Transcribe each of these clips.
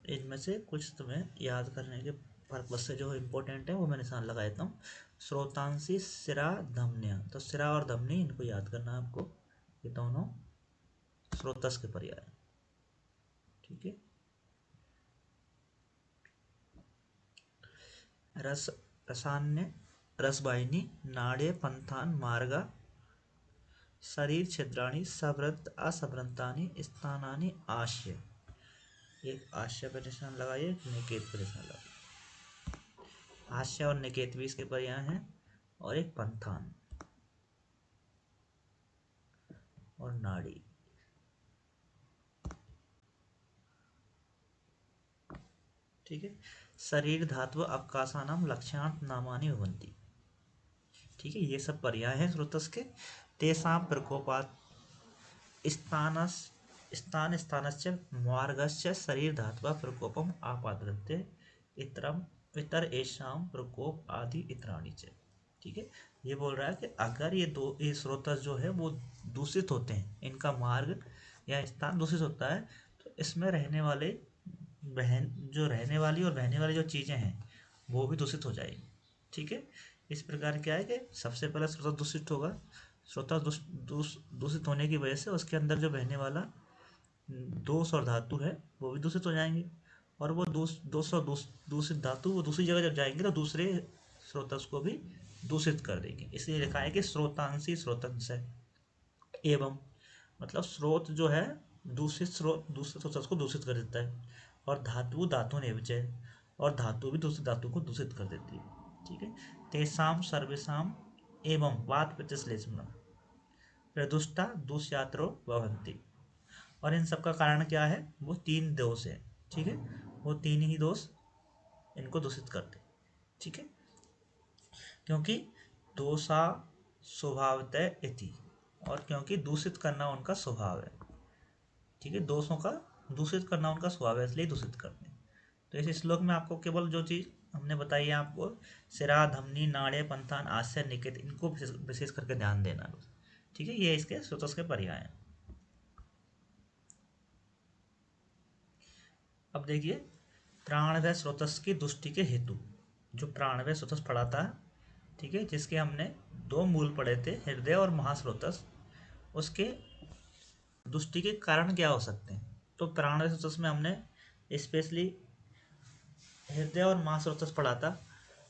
इनमें से कुछ तुम्हें याद करने के पर्पज से जो इम्पोर्टेंट है वो मैं निशान लगा देता हूँ। स्रोतांशी, सिरा, धमनियाँ। तो सिरा और धमनी इनको याद करना है आपको, ये दोनों स्रोतस के पर्याय हैं। ठीक है। रस, रसान्य, रसवाहिनी, नाड़े, पंथान, मार्गा, शरीर छिद्राणि, सवृत, असवृतानि, स्थानानि, आश्य। एक आश्य पर निशान लगाइए, एक निकेत पर निशान लगाइए। आश्य और निकेत भी इसके पर्याय हैं, और एक पंथान और नाड़ी। ठीक है। शरीर धातु अवकाशानाम लक्ष्यार्थ नामानि भवन्ति। ठीक है, ये सब पर्याय हैं स्रोतस के। तेषां प्रकोपात् स्थानस स्थान स्थानस्य मार्गस्य शरीर धातुवा प्रकोपम आपादते इतरम इतर एषाम प्रकोप आदि इतराणि च। ठीक है, ये बोल रहा है कि अगर ये स्रोतस जो है वो दूषित होते हैं, इनका मार्ग या स्थान दूषित होता है, तो इसमें रहने वाले रहने वाली और बहने वाली जो चीज़ें हैं वो भी दूषित हो जाएगी। ठीक है, इस प्रकार क्या है कि सबसे पहले स्रोत दूषित होगा, स्रोत दूषित होने की वजह से उसके अंदर जो बहने वाला दोष और धातु है वो भी दूषित हो जाएंगे, और वो दोष और दूषित धातु वो दूसरी जगह जब जाएंगे तो दूसरे स्रोतस को भी दूषित कर देंगे। इसलिए लिखा है कि स्रोतांशी स्रोतंश है। एवं मतलब स्रोत जो है दूसरे स्रोत को दूषित कर देता है, और धातु ने विचय, और धातु भी दूसरी धातु को दूषित कर देती है। ठीक है, तेषाम सर्वेशम एवं वात प्रतिश्लेषण प्रदुष्टा दुष्यात्रो भवन्ति। और इन सब का कारण क्या है, वो तीन दोष है। ठीक है, वो तीन ही दोष इनको दूषित करते। ठीक है, क्योंकि दोषा स्वभावतः इति, और क्योंकि दूषित करना उनका स्वभाव है। ठीक है, दोषों का दूषित करना उनका स्वभाव है, इसलिए दूषित करते हैं। तो इस श्लोक में आपको केवल जो चीज़ हमने बताई है, आपको सिरा, धमनी, नाड़े, पंथान, आश्य, निकेत, इनको विशेष करके ध्यान देना है। ठीक है, ये इसके स्रोतस के पर्याय हैं। अब देखिए, प्राणवय स्रोतस की दुष्टि के हेतु। जो प्राणवय स्रोतस पढ़ा था, ठीक है, जिसके हमने दो मूल पढ़े थे, हृदय और महास्रोतस, उसके दुष्टि के कारण क्या हो सकते हैं। तो प्राणवय स्रोतस में हमने स्पेशली हृदय और महास्रोतस पढ़ा था,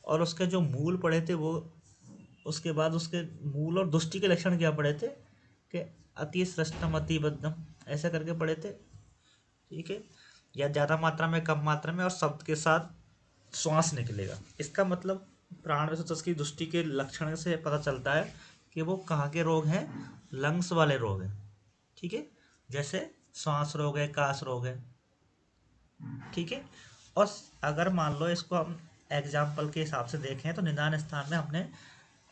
और उसके जो मूल पढ़े थे वो, उसके बाद उसके मूल और दुष्टि के लक्षण क्या पढ़े थे कि अति सृष्टम अति बद्धम, ऐसा करके पढ़े थे। ठीक है, या ज़्यादा मात्रा में, कम मात्रा में, और शब्द के साथ श्वास निकलेगा। इसका मतलब प्राण विशुद्ध की दृष्टि के लक्षण से पता चलता है कि वो कहाँ के रोग हैं, लंग्स वाले रोग हैं। ठीक है, जैसे श्वास रोग है, काश रोग है। ठीक है, और अगर मान लो इसको हम एग्जाम्पल के हिसाब से देखें तो निदान स्थान में हमने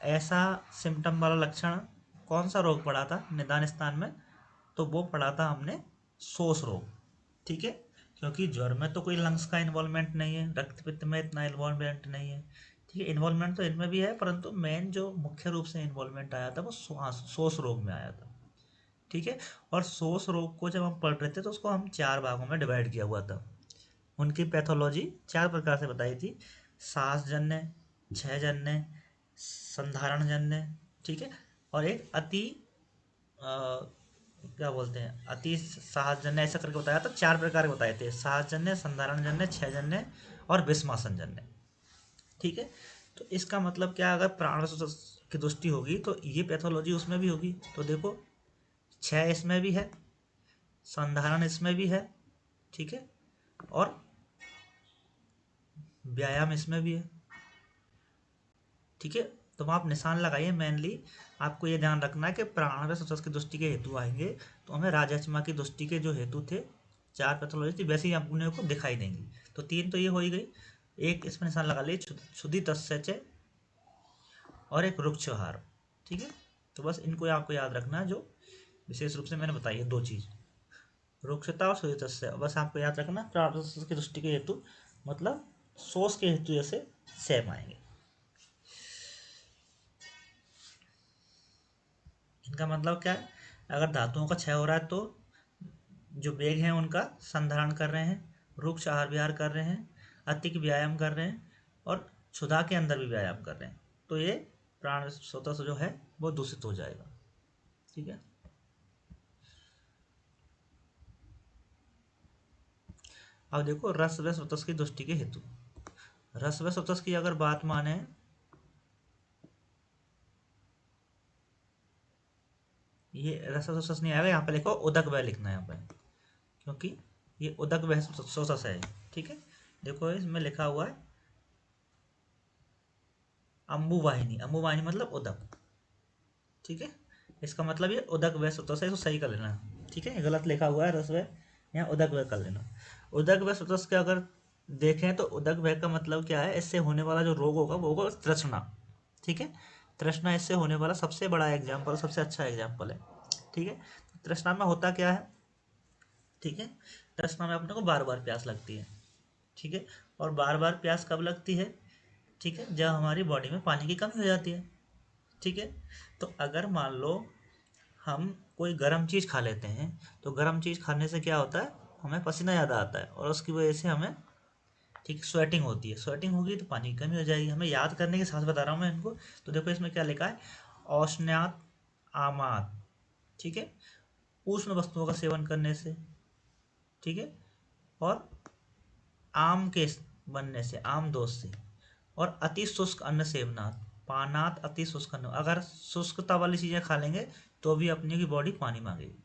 ऐसा सिम्टम वाला लक्षण कौन सा रोग पढ़ा था निदान स्थान में, तो वो पढ़ा था हमने शोष रोग। ठीक है, क्योंकि ज्वर में तो कोई लंग्स का इन्वॉल्वमेंट नहीं है, रक्त पित्त में इतना इन्वॉल्वमेंट नहीं है। ठीक है, इन्वॉल्वमेंट तो इनमें भी है, परंतु मेन जो मुख्य रूप से इन्वॉल्वमेंट आया था वो शोष रोग में आया था। ठीक है, और शोष रोग को जब हम पढ़ रहे थे तो उसको हम 4 भागों में डिवाइड किया हुआ था। उनकी पैथोलॉजी 4 प्रकार से बताई थी: सांसजन्य, क्षयजन्य, संधारणजन्य, ठीक है, और एक अति क्या बोलते हैं, अति साहसजन्य, ऐसा करके बताया था। 4 प्रकार बताए थे: साहसजन्य, संधारणजन्य, क्षयजन्य और विषमासनजन्य। ठीक है, तो इसका मतलब क्या, अगर प्राण की दृष्टि होगी तो ये पैथोलॉजी उसमें भी होगी। तो देखो, क्षय इसमें भी है, संधारण इसमें भी है, ठीक है, और व्यायाम इसमें भी है। ठीक है, तो आप निशान लगाइए। मेनली आपको ये ध्यान रखना है कि प्राणवय सचस की दृष्टि के हेतु आएंगे तो हमें राजचमा की दृष्टि के जो हेतु थे, 4 पैथोलॉजी थी, वैसे ही अपने को दिखाई देंगी। तो 3 तो ये हो ही गई। एक इसमें निशान लगा लिए क्षुधि तस्य, और एक रुक्षहार। ठीक है, तो बस इनको आपको याद रखना है, जो विशेष रूप से मैंने बताई है 2 चीज़, रुक्षता और क्षुधि तस्य। बस आपको याद रखना प्राणवय की दृष्टि के हेतु, मतलब शोष के हेतु जैसे सेम आएंगे। इनका मतलब क्या है, अगर धातुओं का क्षय हो रहा है तो जो वेग हैं उनका संधारण कर रहे हैं, रुक्ष आहार विहार कर रहे हैं, अतिक व्यायाम कर रहे हैं और क्षुधा के अंदर भी व्यायाम कर रहे हैं, तो ये प्राण स्वतः जो है वो दूषित हो जाएगा। ठीक है। अब देखो रस व स्वतः की दृष्टि के हेतु, रस व स्वतः की अगर बात माने, ये रस व स्वतः नहीं आएगा, यहाँ पे लिखो उदक व लिखना है यहाँ पे, क्योंकि ये उदक व स्वतः है। ठीक है। देखो इसमें लिखा हुआ है अम्बुवाहिनी, अम्बुवाहिनी मतलब उदक। ठीक है। इसका मतलब ये उदक व स्वतः से, इसको सही कर लेना। ठीक है, ये गलत लिखा हुआ है रस व, यहाँ उदक व कर लेना। उदक व स्वतः के अगर देखें तो उदक व का मतलब क्या है, इससे होने वाला जो रोग होगा वो होगा तृष्णा। ठीक है। तृष्णा इससे होने वाला सबसे बड़ा एग्जाम्पल, सबसे अच्छा एग्जाम्पल है। ठीक है। तृष्णा में होता क्या है, ठीक है, तृष्णा में अपने को बार बार प्यास लगती है। ठीक है। और बार बार प्यास कब लगती है, ठीक है, जब हमारी बॉडी में पानी की कमी हो जाती है। ठीक है। तो अगर मान लो हम कोई गर्म चीज़ खा लेते हैं, तो गर्म चीज़ खाने से क्या होता है, हमें पसीना ज़्यादा आता है और उसकी वजह से हमें, ठीक, स्वेटिंग होती है। स्वेटिंग होगी तो पानी की कमी हो जाएगी। हमें याद करने के साथ बता रहा हूँ मैं इनको। तो देखो इसमें क्या लिखा है, औष्ण्यात आमात। ठीक है। उष्ण वस्तुओं का सेवन करने से, ठीक है, और आम के बनने से, आम दोष से, और अति शुष्क अन्न सेवनात्, पानात अति शुष्क अन्न, अगर शुष्कता वाली चीज़ें खा लेंगे तो भी अपनी की बॉडी पानी मांगेगी।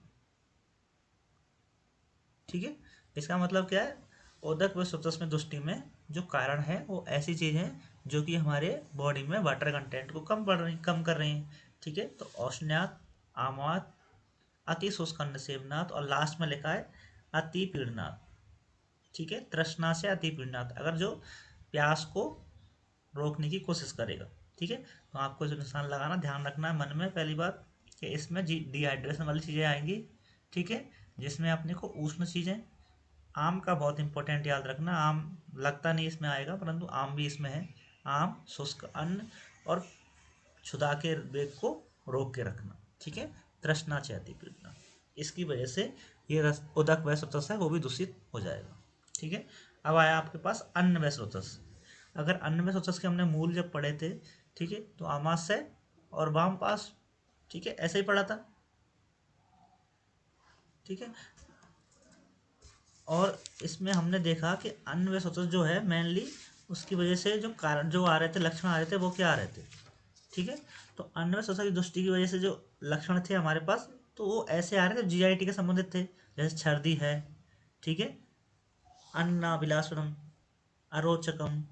ठीक है। इसका मतलब क्या है, उदक व सुप्तस्म दृष्टि में जो कारण है वो ऐसी चीज़ है जो कि हमारे बॉडी में वाटर कंटेंट को कम कर रही हैं। ठीक है। तो औष्ण्यात आमात अति शुष्क अन्न सेवनात्, और लास्ट में लिखा है अति पीड़नात्। ठीक है। तृष्णा से अति पीड़नात्, अगर जो प्यास को रोकने की कोशिश करेगा। ठीक है। तो आपको जो निशान लगाना, ध्यान रखना है मन में पहली बात कि इसमें डिहाइड्रेशन वाली चीज़ें आएंगी। ठीक है। जिसमें अपने को उष्ण चीज़ें, आम का बहुत इंपॉर्टेंट याद रखना, आम लगता नहीं इसमें आएगा परंतु आम भी इसमें है। आम, शुष्क अन्न और क्षुधा के वेग को रोक के रखना। ठीक है। तृष्णा चेती पीड़ना, इसकी वजह से ये रस उदक व स्रोतस है वो भी दूषित हो जाएगा। ठीक है। अब आया आपके पास अन्न व स्रोतस। अगर अन्न में स्रोतस के हमने मूल जब पढ़े थे, ठीक है, तो आमाशय और वाम पास, ठीक है, ऐसे ही पढ़ा था। ठीक है। और इसमें हमने देखा कि अन्न व स्वतः जो है मेनली उसकी वजह से जो कारण जो आ रहे थे, लक्षण आ रहे थे, वो क्या आ रहे थे। ठीक है। तो अन्न व स्वतः की दृष्टि की वजह से जो लक्षण थे हमारे पास, तो वो ऐसे आ रहे थे जीआईटी के संबंधित थे, जैसे छर्दी है, ठीक है, अन्नाभिलाषणम, अरोचकम,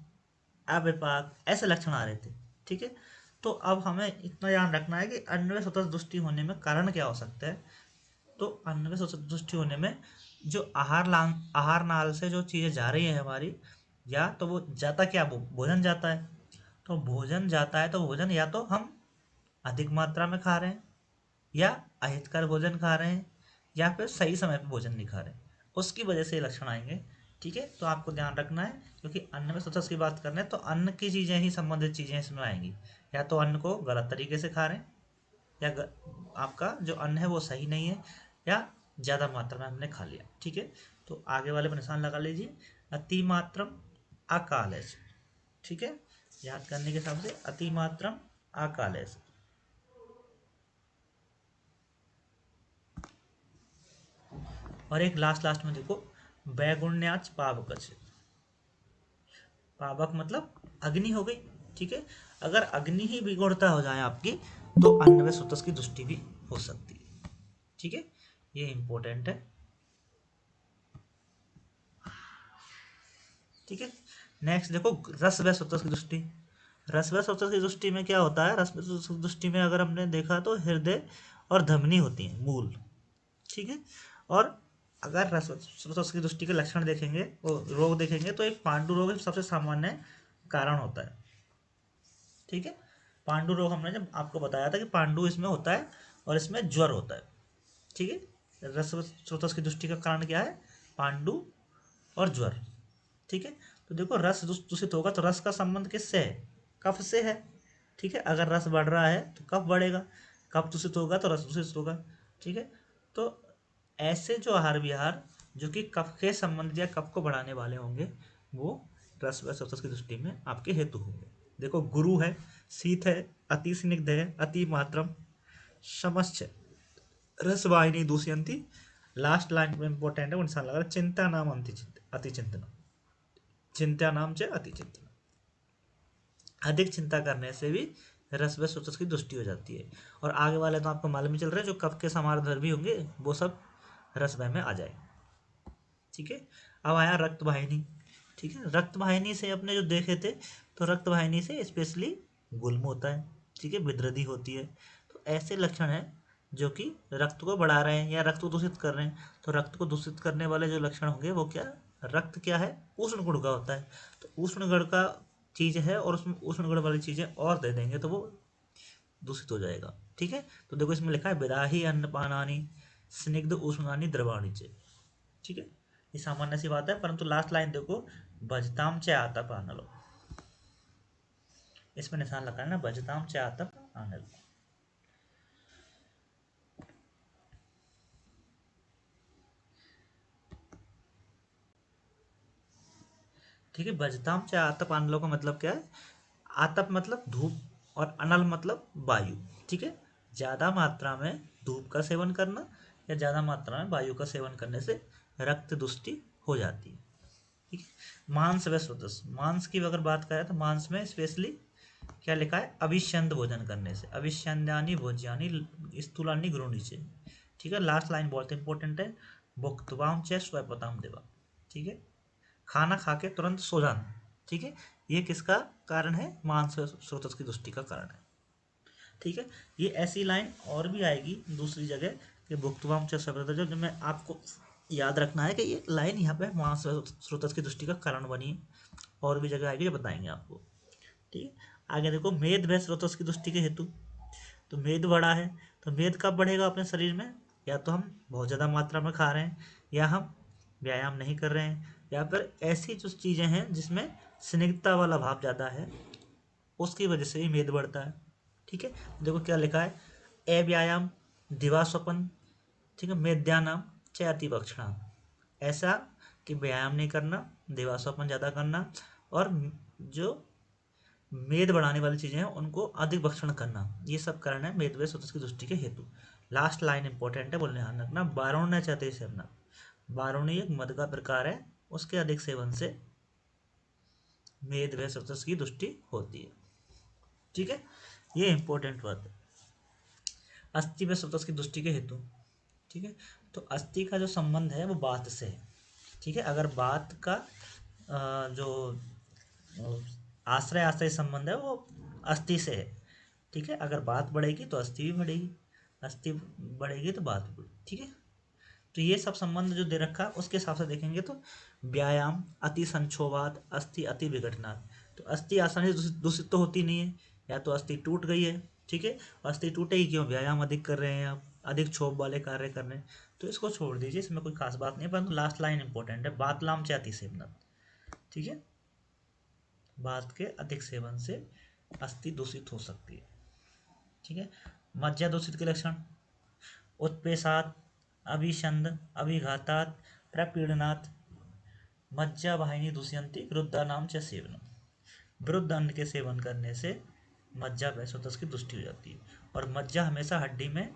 अविपाक, ऐसे लक्षण आ रहे थे। ठीक है। तो अब हमें इतना ध्यान रखना है कि अन्न व स्वतः दृष्टि होने में कारण क्या हो सकता है। तो अन्न में दृष्टि होने में जो आहार नाल से जो चीज़ें जा रही है हमारी, या तो वो जाता क्या, भोजन जाता है। तो भोजन जाता है तो भोजन या तो हम अधिक मात्रा में खा रहे हैं, या अहितकर भोजन खा रहे हैं, या फिर सही समय पर भोजन नहीं खा रहे हैं, उसकी वजह से ये लक्षण आएंगे। ठीक है। तो आपको ध्यान रखना है, क्योंकि अन्न में स्वतः की बात कर रहे हैं तो अन्न की चीज़ें ही, संबंधित चीज़ें इसमें आएंगी। या तो अन्न को गलत तरीके से खा रहे हैं, या आपका जो अन्न है वो सही नहीं है, या ज़्यादा मात्रा में हमने खा लिया। ठीक है। तो आगे वाले पर निशान लगा लीजिए, अति मात्रम अकाल है। ठीक है। याद करने के हिसाब से अति मात्रम अकाल है। और एक लास्ट में देखो, बैगुण्याच पावक। पावक मतलब अग्नि हो गई। ठीक है। अगर अग्नि ही बिगड़ता हो जाए आपकी, तो अन्न व सुतस की दृष्टि भी हो सकती है। ठीक है। ये इंपॉर्टेंट है। ठीक है। नेक्स्ट देखो, रस व स्वतः की दृष्टि। रस व स्वतः की दृष्टि में क्या होता है, रस व स्वतः की दृष्टि में अगर हमने देखा तो हृदय और धमनी होती है, मूल। ठीक है। और अगर रस व स्वतः की दृष्टि के लक्षण देखेंगे, वो रोग देखेंगे, तो एक पांडु रोग सबसे सामान्य कारण होता है। ठीक है। पांडु रोग हमने जब आपको बताया था कि पांडु इसमें होता है और इसमें ज्वर होता है। ठीक है। रस व स्वतः की दृष्टि का कारण क्या है, पांडु और ज्वर। ठीक है। तो देखो रस दूषित होगा तो रस का संबंध किससे है, कफ से है। ठीक है। अगर रस बढ़ रहा है तो कफ बढ़ेगा, कफ दूषित होगा तो रस दूषित होगा। ठीक है। तो ऐसे जो आहार विहार जो कि कफ के संबंधित या कफ को बढ़ाने वाले होंगे, वो रस व स्वतस की दृष्टि में आपके हेतु होंगे। देखो, गुरु है, शीत है, अति स्निग्ध है, अति मात्रम, समश्च रसवाहिनी दूषयंती। लास्ट लाइन में इंपॉर्टेंट है, वो इंसान लगा चिंता नाम अति चिंतन, चिंता नाम च अति चिंतन। अधिक चिंता करने से भी रस व स्वतस की दृष्टि हो जाती है। और आगे वाले तो आपको मालूम ही चल रहा है, जो कफ के समारधर्मी होंगे वो सब रसवह में आ जाए। ठीक है, अब आया रक्त वाहिनी। ठीक है, रक्त वाहिनी से अपने जो देखे थे, तो रक्त वाहिनी से स्पेशली गुल्म होता है, ठीक है, विद्रदी होती है। तो ऐसे लक्षण हैं जो कि रक्त को बढ़ा रहे हैं या रक्त को दूषित कर रहे हैं। तो रक्त को दूषित करने वाले जो लक्षण होंगे वो क्या, रक्त क्या है, उष्ण गुण का होता है। तो उष्ण गुण का चीज़ है और उसमें उष्ण गुण वाली चीज़ें और दे देंगे तो वो दूषित हो जाएगा। ठीक है, तो देखो इसमें लिखा है विदाही अन्नपानानि स्निग्ध उष्णानि द्रवाणि च। ठीक है, ये सामान्य सी बात है, परंतु लास्ट लाइन देखो, भजताम च आतप आनलो, इसमें निशान लगा है ना, भजताम च आतप आनल। ठीक है, भजताम च आतप आनलो का मतलब क्या है, आतप मतलब धूप और अनल मतलब वायु। ठीक है, ज़्यादा मात्रा में धूप का सेवन करना या ज़्यादा मात्रा में वायु का सेवन करने से रक्त दुष्टि हो जाती है। ठीक है, मांस व स्वतस, मांस की अगर बात करें तो मांस में स्पेशली क्या लिखा है, अभिष्यंद भोजन करने से, अभिष्यंद्यानि भोज्यानि स्थूलानि गृह्णी से। ठीक है, लास्ट लाइन बहुत इंपॉर्टेंट है, भुक्तवाम च स्वपताम देवा। ठीक है, खाना खा के तुरंत सो जाना। ठीक है, ये किसका कारण है, मांस स्रोत की दृष्टि का कारण है। ठीक है, ये ऐसी लाइन और भी आएगी दूसरी जगह कि भुक्तवाम च स्वपता, जो मैं आपको याद रखना है कि ये लाइन यहाँ पे मांस स्रोत की दृष्टि का कारण बनी है। और भी जगह आएगी जो बताएंगे आपको। ठीक है, आगे देखो, मेद व स्रोतस की दृष्टि के हेतु। तो मेद बढ़ा है, तो मेद कब बढ़ेगा अपने शरीर में, या तो हम बहुत ज़्यादा मात्रा में खा रहे हैं, या हम व्यायाम नहीं कर रहे हैं, या फिर ऐसी जो चीज़ें हैं जिसमें स्निग्धता वाला भाव ज़्यादा है, उसकी वजह से भी मेद बढ़ता है। ठीक है, देखो क्या लिखा है, अव्यायाम दिवास्वपन, ठीक है, मेद्यानाम च अतिभक्षणाम। ऐसा कि व्यायाम नहीं करना, दिवास्वपन ज़्यादा करना, और जो मेद बढ़ाने वाली चीज़ें हैं उनको अधिक भक्षण करना, ये सब कारण है मेद व स्वतस की दृष्टि के हेतु। लास्ट लाइन इंपॉर्टेंट है, बोलने ध्यान रखना, बारुण्य चाहते सेवना। बारुणी एक मद का प्रकार है, उसके अधिक सेवन से मेद व स्वतस की दृष्टि होती है। ठीक है, ये इंपॉर्टेंट बात है। अस्थि व स्वतस की दृष्टि के हेतु। ठीक है, तो अस्थि का जो संबंध है वो बात से है। ठीक है, अगर बात का जो आश्रय आश्रय संबंध है वो अस्थि से है। ठीक है, अगर बात बढ़ेगी तो अस्थि भी बढ़ेगी, अस्थि बढ़ेगी तो बात भी बढ़ेगी। ठीक है, तो ये सब संबंध जो दे रखा है उसके हिसाब से देखेंगे तो व्यायाम अति संक्षोभात अस्थि अति विघटनात्। तो अस्थि आसानी से दूषित दूषित तो होती नहीं है, या तो अस्थि टूट गई है। ठीक है, अस्थि टूटेगी क्यों, व्यायाम अधिक कर रहे हैं आप, अधिक क्षोभ वाले कार्य कर रहे हैं, तो इसको छोड़ दीजिए, इसमें कोई खास बात नहीं है, परंतु लास्ट लाइन इंपॉर्टेंट है, बातलाम च अति सेवनात्। ठीक है, बात के अधिक सेवन से अस्थि दूषित हो सकती है। ठीक है, मज्जा दूषित के लक्षण, उत्पेशात, अभिषंद, अभिघातात, प्रपीड़नात्, मज्जा वाहिनी दूषयंती वृद्धानाम च सेवनम। वृद्ध अन्न के सेवन करने से मज्जा व स्वतस की दृष्टि हो जाती है, और मज्जा हमेशा हड्डी में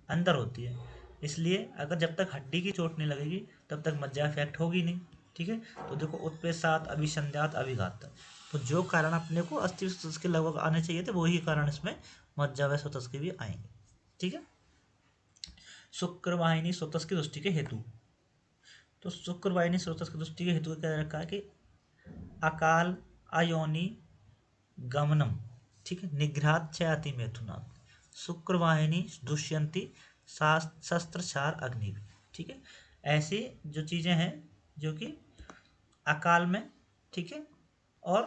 अंदर होती है, इसलिए अगर जब तक हड्डी की चोट नहीं लगेगी तब तक मज्जा इफेक्ट होगी नहीं। ठीक है, तो देखो, उत्प्रेषात, अभिसंध्यात, अभिघात, तो जो कारण अपने को अस्थि स्वतस के लगभग आने चाहिए थे वही कारण इसमें मज्जा व स्वतस के भी आएंगे। ठीक है, शुक्र वाहिनी स्वतस की दृष्टि के हेतु। तो शुक्र वाहिनी स्वतस की दृष्टि के हेतु क्या रखा है कि अकाल अयोनि गमनम, ठीक है, निघ्रात चयाति मैथुनात्, शुक्र वाहिनी दुष्यंती शस्त्र क्षार अग्नि। ठीक है, ऐसी जो चीज़ें हैं जो कि अकाल में, ठीक है, और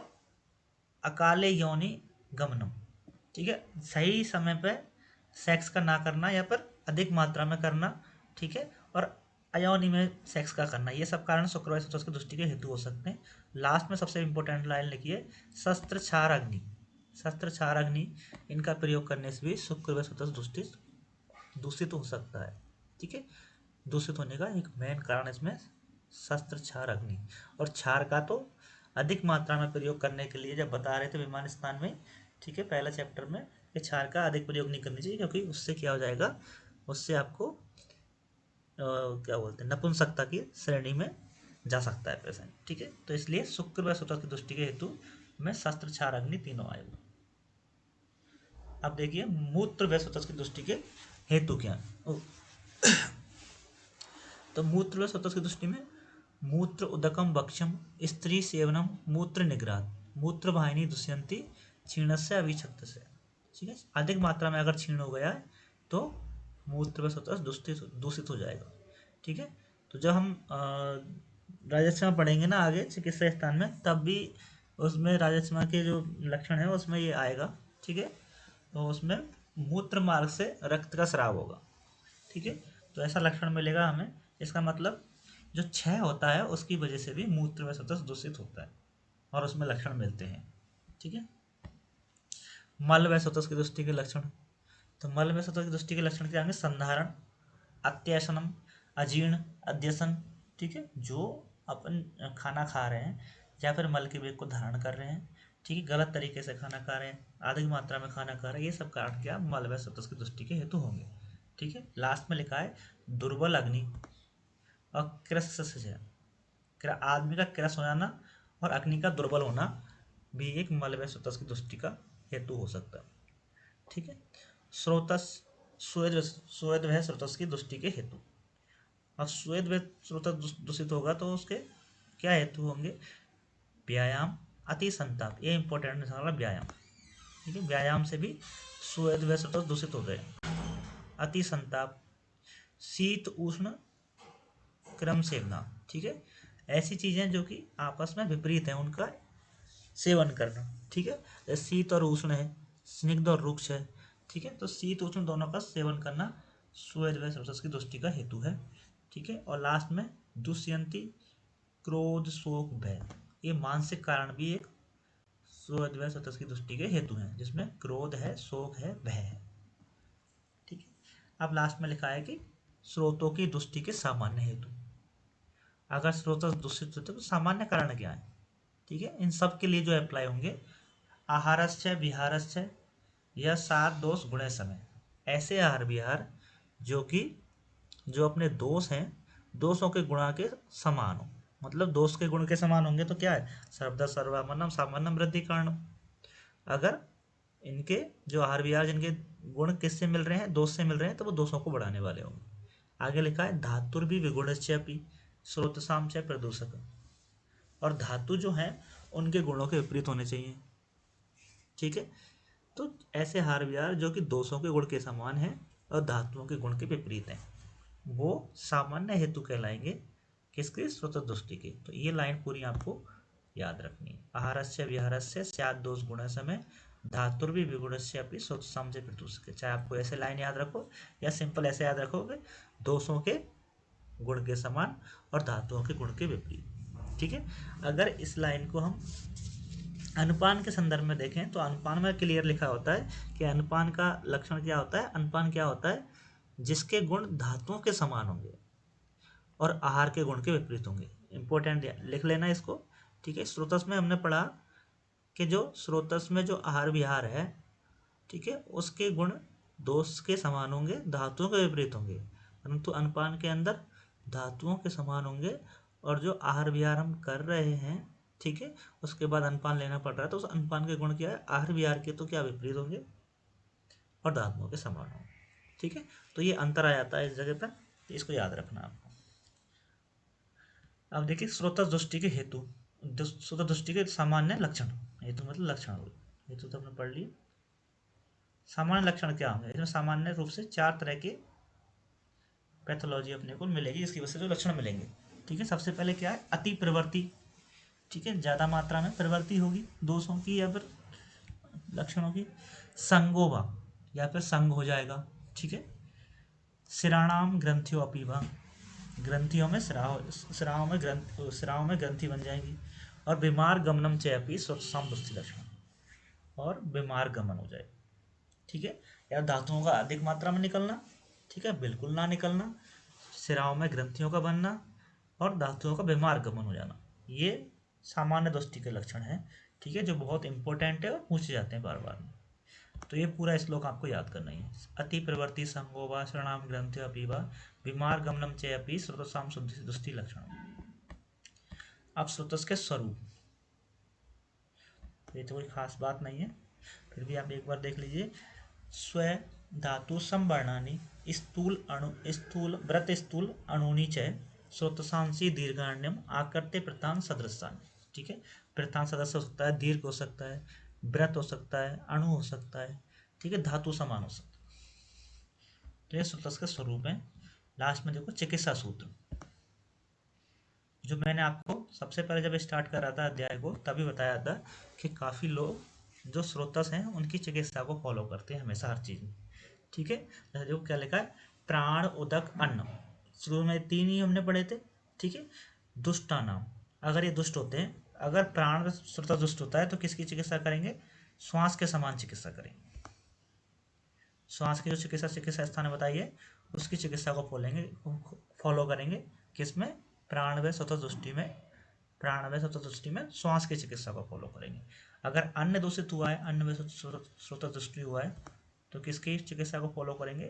अकाले योनि गमनम, ठीक है, सही समय पे सेक्स का ना करना या फिर अधिक मात्रा में करना, ठीक है, और अयोनि में सेक्स का करना, ये सब कारण शुक्र व शत्रु की दृष्टि के हेतु हो सकते हैं। लास्ट में सबसे इंपॉर्टेंट लाइन लिखिए, शस्त्र क्षार अग्नि, शस्त्र क्षार अग्नि, इनका प्रयोग करने से भी शुक्र व शत्रु दृष्टि दूषित हो सकता है। ठीक है, दूषित होने का एक मेन कारण इसमें शस्त्र, क्षार, अग्नि। और क्षार का तो अधिक मात्रा में प्रयोग करने के लिए जब बता रहे थे विमान स्थान में, ठीक है, पहला चैप्टर में, कि क्षार का अधिक प्रयोग नहीं करनी चाहिए, क्योंकि उससे क्या हो जाएगा, उससे आपको क्या बोलते हैं, नपुंसकता की श्रेणी में जा सकता है पेशेंट, ठीक है। तो इसलिए शुक्र व सुतक की दृष्टि के हेतु में शस्त्र, क्षार, अग्नि तीनों आएगा। अब देखिए मूत्र व सुतक की दृष्टि के हेतु क्या है। तो मूत्र व सुतक की दृष्टि में मूत्र उदकम वक्षम स्त्री सेवनम मूत्र निग्रह मूत्र वाहिनी दुष्यंती क्षीण से अभिक्षत से, ठीक है। अधिक मात्रा में अगर क्षीण हो गया है तो मूत्र व स्वतः दूषित हो जाएगा, ठीक है। तो जब हम राजस्व पढ़ेंगे ना आगे चिकित्सा स्थान में, तब भी उसमें राजस्व के जो लक्षण है उसमें ये आएगा, ठीक है। तो उसमें मूत्र मार्ग से रक्त का स्राव होगा, ठीक है। तो ऐसा लक्षण मिलेगा हमें, इसका मतलब जो क्षय होता है उसकी वजह से भी मूत्र व स्वतः दूषित होता है और उसमें लक्षण मिलते हैं, ठीक है। मल व स्वतः की दृष्टि के लक्षण, तो मल व स्वतः की दृष्टि के लक्षण क्या होंगे, संधारण, अत्यशनम, अजीर्ण, अध्यसन, ठीक है। जो अपन खाना खा रहे हैं या फिर मल के वेग को धारण कर रहे हैं, ठीक है, गलत तरीके से खाना खा रहे हैं, अधिक मात्रा में खाना खा रहे हैं, ये सब कारण क्या मल व स्वतः की दृष्टि के हेतु होंगे, ठीक है। लास्ट में लिखा है दुर्बल अग्नि और कृष्ण, आदमी का क्रस हो जाना और अग्नि का दुर्बल होना भी एक मल व स्वतः की दृष्टि का हेतु हो सकता है, ठीक है। स्रोतस, स्वेद व स्रोतस की दृष्टि के हेतु। अब स्वेद व स्रोतस दूषित होगा तो उसके क्या हेतु होंगे, व्यायाम, अति संताप, ये इंपॉर्टेंट है व्यायाम, ठीक है। व्यायाम से भी स्वेद व स्रोतस दूषित हो गए। अति संताप, शीत उष्ण क्रम सेवना, ठीक है। ऐसी चीजें जो कि आपस में विपरीत हैं उनका सेवन करना, ठीक है। जैसे शीत और उष्ण है, स्निग्ध और रुक्ष है, ठीक है। तो शीत उष्ण दोनों का सेवन करना स्वेद व स्रोतस की दृष्टि का हेतु है, ठीक है। और लास्ट में दुष्यंती, क्रोध, शोक, भय, ये मानसिक कारण भी एक स्वेद व स्रोतस की दृष्टि के हेतु हैं, जिसमें क्रोध है, शोक है, भय है, ठीक है। अब लास्ट में लिखा है कि स्रोतों की दृष्टि के सामान्य हेतु। अगर स्रोत दूषित होते तो सामान्य कारण क्या है, ठीक है। इन सब के लिए जो अप्लाई होंगे, आहारस्य विहारस्य या सात दोष गुणे समय, ऐसे आहार विहार जो कि जो अपने दोष हैं, दोषों के गुणा के समान हो, मतलब दोष के गुण के समान होंगे तो क्या है, सर्वदा सर्वामन्नम सामान्यम वृद्धि कारणम। अगर इनके जो आहार विहार जिनके गुण किससे मिल रहे हैं, दोष से मिल रहे हैं, तो वो दोषों को बढ़ाने वाले होंगे। आगे लिखा है धातुर भी विगुणश्चैपि स्रोतसाम च प्रदूषक, और धातु जो है उनके गुणों के विपरीत होने चाहिए, ठीक है। तो ऐसे हार विहार जो कि दोषों के गुण के समान है और धातुओं के गुण के विपरीत हैं, वो सामान्य हेतु कहलाएंगे, किसके, स्वतः दृष्टि के। तो ये लाइन पूरी आपको याद रखनी है। आहारस्य विहारस्य स्यात् दोष गुण समय धातुर्भि विगुणस्य अपनी स्वतः से प्रदूषक, चाहे आपको ऐसे लाइन याद रखो या सिंपल ऐसे याद रखोगे, दोषों के गुण के समान और धातुओं के गुण के विपरीत, ठीक है। अगर इस लाइन को हम अनुपान के संदर्भ में देखें तो अनुपान में क्लियर लिखा होता है कि अनुपान का लक्षण क्या होता है, अनुपान क्या होता है, जिसके गुण धातुओं के समान होंगे और आहार के गुण के विपरीत होंगे। इंपॉर्टेंट लिख लेना इसको, ठीक है। स्रोतस में हमने पढ़ा कि जो स्रोतस में जो आहार विहार है, ठीक है, उसके गुण दोष के समान होंगे, धातुओं के विपरीत होंगे, परंतु अनुपान के अंदर धातुओं के समान होंगे और जो आहार विहार हम कर रहे हैं, ठीक है, उसके बाद अनुपान लेना पड़ रहा है, तो उस अनुपान के गुण क्या है, आहार विहार के तो क्या विपरीत होंगे और धातुओं के समान होंगे, ठीक है। तो ये अंतर आ जाता है इस जगह पर, तो इसको याद रखना आपको। अब देखिए स्रोत दृष्टि के हेतु, स्रोत दृष्टि के सामान्य लक्षण, हेतु मतलब लक्षण हो, हेतु तो हमने पढ़ लिया। सामान्य लक्षण क्या होंगे, इसमें सामान्य रूप से 4 तरह के पैथोलॉजी अपने को मिलेगी, इसकी वजह से जो लक्षण मिलेंगे, ठीक है। सबसे पहले क्या है, अति प्रवृत्ति, ठीक है, ज़्यादा मात्रा में प्रवृत्ति होगी दोषों की या फिर लक्षणों की। संगोवा, या फिर संग हो जाएगा, ठीक है। शिराणाम ग्रंथियों अपीवा, ग्रंथियों में स्राव में ग्रंथि बन जाएंगी। और बीमार गमनम चयपी स्वसंबुष्टि लक्षण, और बीमार गमन हो जाएगा, ठीक है। या धातुओं का अधिक मात्रा में निकलना, ठीक है, बिल्कुल ना निकलना, सिराओं में ग्रंथियों का बनना और धातुओं का बीमार गमन हो जाना, ये सामान्य दृष्टि के लक्षण है। ठीक है, जो बहुत इंपॉर्टेंट है और पूछे जाते हैं बार बार। तो ये पूरा श्लोक आपको याद करना ही है। अति प्रवृत्ति संगो वा शरणाम ग्रंथ्य अपि वा बीमार गमनम चे अपि स्रोतसाम दृष्टि लक्षण। अब स्रोतस के स्वरूप, ये तो कोई खास बात नहीं है, फिर भी आप एक बार देख लीजिए। स्व धातु संवर्णानी स्थूल अणु स्थूल व्रत स्थूल अणुनी च स्रोतसांसी दीर्घाण्यम आकृत्य प्रतान सदृशान। ठीक है, प्रतान सदस्य हो सकता है, दीर्घ हो सकता है, व्रत हो सकता है, अणु हो सकता है, ठीक है, धातु समान हो सकता है। तो ये स्रोतस के स्वरूप है। लास्ट में देखो चिकित्सा सूत्र, जो मैंने आपको सबसे पहले जब स्टार्ट कर रहा था अध्याय को तभी बताया था कि काफ़ी लोग जो स्रोतस हैं उनकी चिकित्सा को फॉलो करते हैं हमेशा हर चीज़ में। ठीक है, जैसे देखो क्या लिखा है, प्राण उदक अन्न, शुरू में 3 ही हमने पढ़े थे। ठीक है, दुष्टा नाम, अगर ये दुष्ट होते हैं, अगर प्राण स्रोतस दुष्ट होता है तो किसकी चिकित्सा करेंगे? श्वास के समान चिकित्सा करेंगे। श्वास की जो चिकित्सा स्थान है बताइए, उसकी चिकित्सा को फॉलो करेंगे। किसमें? प्राणवय स्वतः दृष्टि में, प्राणवय स्वतः दृष्टि में श्वास की चिकित्सा को फॉलो करेंगे। अगर अन्न दूषित हुआ है, अन्नवय स्वतः दृष्टि हुआ है, तो किसकी चिकित्सा को फॉलो करेंगे?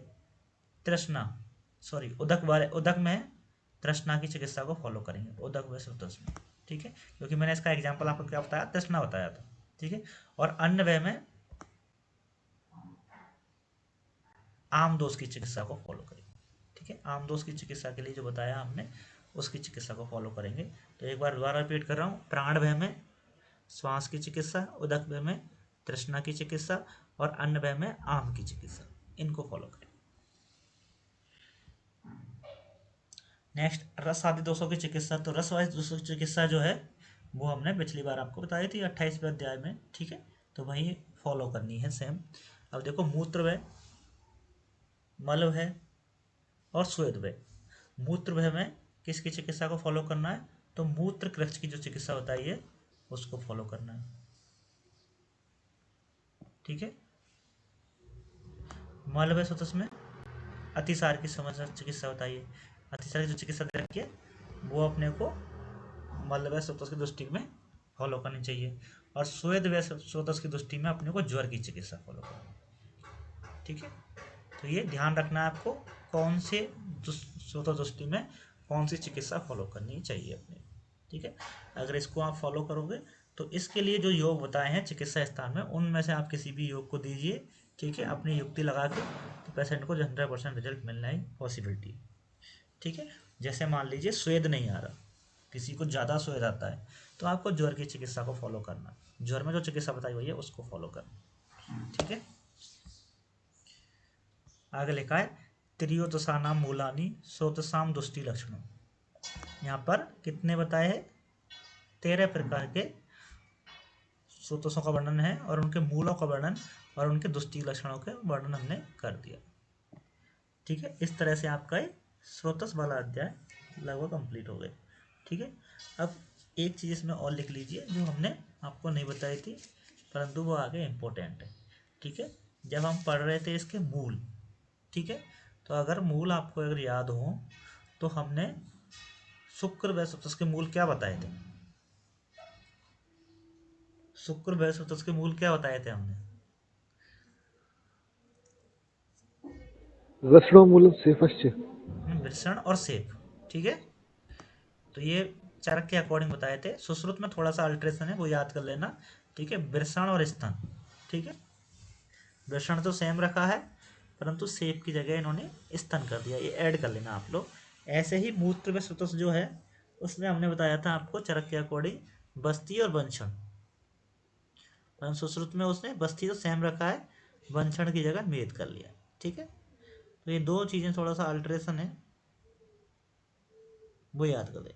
तृष्णा, सॉरी उदक में तृष्णा की चिकित्सा को फॉलो करेंगे, उदक व स्वतः में। ठीक है, क्योंकि मैंने इसका एग्जाम्पल आपको क्या बताया? तृष्णा बताया था। ठीक है, और अन्नवय में आम दोष की चिकित्सा को फॉलो करेंगे। ठीक है, आम दोष की चिकित्सा के लिए जो बताया हमने उसकी चिकित्सा को फॉलो करेंगे। तो एक बार दोबारा रिपीट कर रहा हूँ, प्राण भय में श्वास की चिकित्सा, उदक भय में तृष्णा की चिकित्सा और अन्न भय में आम की चिकित्सा, इनको फॉलो करें। नेक्स्ट, रस आदि दोषों की चिकित्सा। तो रस वाले दोषों की चिकित्सा जो है वो हमने पिछली बार आपको बताई थी 28वें अध्याय में। ठीक है, तो वही फॉलो करनी है सेम। अब देखो, मूत्र भय, मल भय और स्वेद भय। मूत्र भय में किसकी चिकित्सा को फॉलो करना है? तो मूत्र कृच्छ की जो चिकित्सा बताई है उसको फॉलो करना है। ठीक है, मल भय स्वतः में अतिसार की समस्या चिकित्सा बताई है। अतिसार की जो चिकित्सा दे रखी है वो अपने को मल भय स्वतः की दृष्टि में फॉलो करनी चाहिए, और स्वेद भय स्वतः की दृष्टि में अपने को ज्वर की चिकित्सा फॉलो करनी। ठीक है, तो ये ध्यान रखना है आपको, कौन से स्वतः दृष्टि में कौन सी चिकित्सा फॉलो करनी चाहिए अपने। ठीक है, अगर इसको आप फॉलो करोगे तो इसके लिए जो योग बताए हैं चिकित्सा स्थान में, उनमें से आप किसी भी योग को दीजिए। ठीक है, अपनी युक्ति लगा के, तो पेशेंट को 100% रिजल्ट मिलना ही पॉसिबिलिटी। ठीक है, जैसे मान लीजिए स्वेद नहीं आ रहा, किसी को ज़्यादा स्वेद आता है, तो आपको ज्वर की चिकित्सा को फॉलो करना, ज्वर में जो चिकित्सा बताई हुई है उसको फॉलो करना। ठीक है, आगे लिखा है त्रियोदशानाम मूलानी स्रोतसाम दुष्टि लक्षणों। यहाँ पर कितने बताए हैं? 13 प्रकार के स्रोतों का वर्णन है और उनके मूलों का वर्णन और उनके दुष्टि लक्षणों के वर्णन हमने कर दिया। ठीक है, इस तरह से आपका ये स्रोतस वाला अध्याय लगभग कंप्लीट हो गया। ठीक है, अब एक चीज़ इसमें और लिख लीजिए जो हमने आपको नहीं बताई थी, परंतु वो आगे इम्पोर्टेंट है। ठीक है, जब हम पढ़ रहे थे इसके मूल, ठीक है, तो अगर मूल आपको अगर याद हो तो हमने शुक्र व सप्तस के मूल क्या बताए थे? शुक्र व सप्तस के मूल क्या बताए थे हमने? वृषणोमूलम सेफश्च। वृषण और सेप। ठीक है, तो ये चरक के अकॉर्डिंग बताए थे। सुश्रुत में थोड़ा सा अल्ट्रेशन है, वो याद कर लेना। ठीक है, वृषण और स्तन। ठीक है, वृषण तो सेम रखा है परंतु सेप की जगह इन्होंने स्तन कर दिया, ये ऐड कर लेना आप लोग। ऐसे ही मूत्र व सुतस जो है उसमें हमने बताया था आपको चरक के अकॉर्डिंग बस्ती और वंशण, परंतु सुश्रुत में उसने बस्ती तो सेम रखा है, वंशण की जगह मेद कर लिया। ठीक है, तो ये दो चीज़ें थोड़ा सा अल्ट्रेशन है, वो याद कर लें।